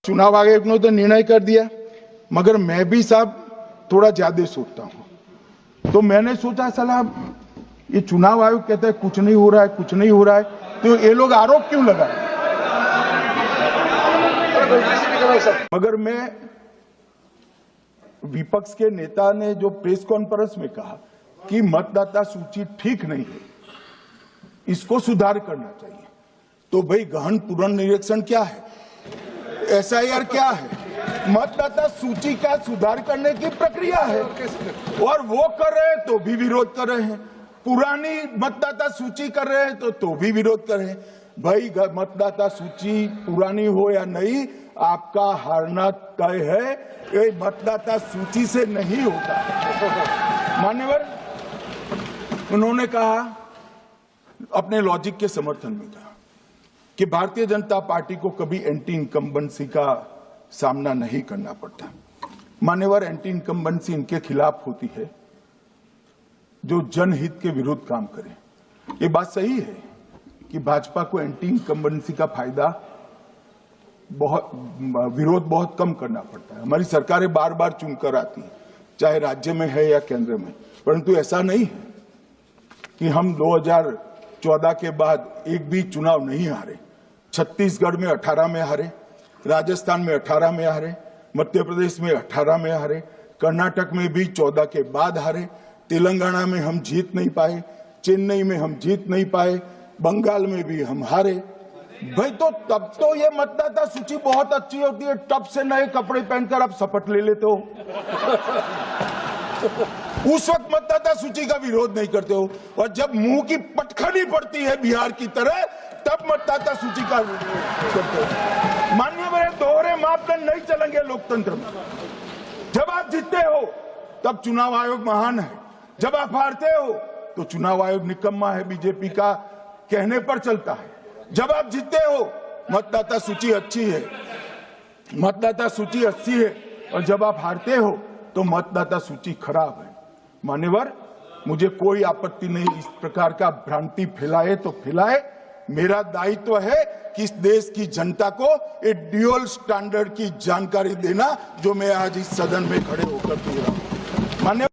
चुनाव आयोग ने तो निर्णय कर दिया, मगर मैं भी साहब थोड़ा ज्यादा सोचता हूं। तो मैंने सोचा साला ये चुनाव आयोग कहता है कुछ नहीं हो रहा है, कुछ नहीं हो रहा है, तो ये लोग आरोप क्यों लगाए? मगर मैं विपक्ष के नेता ने जो प्रेस कॉन्फ्रेंस में कहा कि मतदाता सूची ठीक नहीं है, इसको सुधार करना चाहिए, तो भाई गहन पुनर्निरीक्षण क्या है, एसआईआर क्या है, मतदाता सूची का सुधार करने की प्रक्रिया है, और वो कर रहे हैं तो भी विरोध कर रहे हैं, पुरानी मतदाता सूची कर रहे हैं तो भी विरोध कर रहे हैं। भाई मतदाता सूची पुरानी हो या नहीं, आपका हारना तय है, ये मतदाता सूची से नहीं होता। मान्यवर, उन्होंने कहा अपने लॉजिक के समर्थन में कहा कि भारतीय जनता पार्टी को कभी एंटी इनकम्बेंसी का सामना नहीं करना पड़ता। मान्यवर, एंटी इनकम्बेंसी इनके खिलाफ होती है जो जनहित के विरुद्ध काम करे। ये बात सही है कि भाजपा को एंटी इनकम्बेंसी का फायदा विरोध बहुत कम करना पड़ता है। हमारी सरकारें बार बार चुनकर आती हैं, चाहे राज्य में है या केंद्र में, परंतु ऐसा नहीं है कि हम 2014 के बाद एक भी चुनाव नहीं हारे। छत्तीसगढ़ में 18 में हारे, राजस्थान में 18 में हारे, मध्य प्रदेश में 18 में हारे, कर्नाटक में भी 14 के बाद हारे, तेलंगाना में हम जीत नहीं पाए, चेन्नई में हम जीत नहीं पाए, बंगाल में भी हम हारे। भाई तो तब तो ये मतदाता सूची बहुत अच्छी होती है, टब से नए कपड़े पहनकर आप शपथ ले लेते हो। उस वक्त मतदाता सूची का विरोध नहीं करते हो, और जब मुंह की पटखनी पड़ती है बिहार की तरह, तब मतदाता सूची का विरोध करते हो। माननीय मेरे दोहरे मापदंड नहीं चलेंगे लोकतंत्र में। जब आप जीतते हो तब चुनाव आयोग महान है, जब आप हारते हो तो चुनाव आयोग निकम्मा है, बीजेपी का कहने पर चलता है। जब आप जीतते हो मतदाता सूची अच्छी है, मतदाता सूची अच्छी है, और जब आप हारते हो तो मतदाता सूची खराब है। मान्यवर, मुझे कोई आपत्ति नहीं इस प्रकार का भ्रांति फैलाए तो फैलाए। मेरा दायित्व है कि इस देश की जनता को एक ड्यूअल स्टैंडर्ड की जानकारी देना, जो मैं आज इस सदन में खड़े होकर दे रहा हूं। मान्यवर।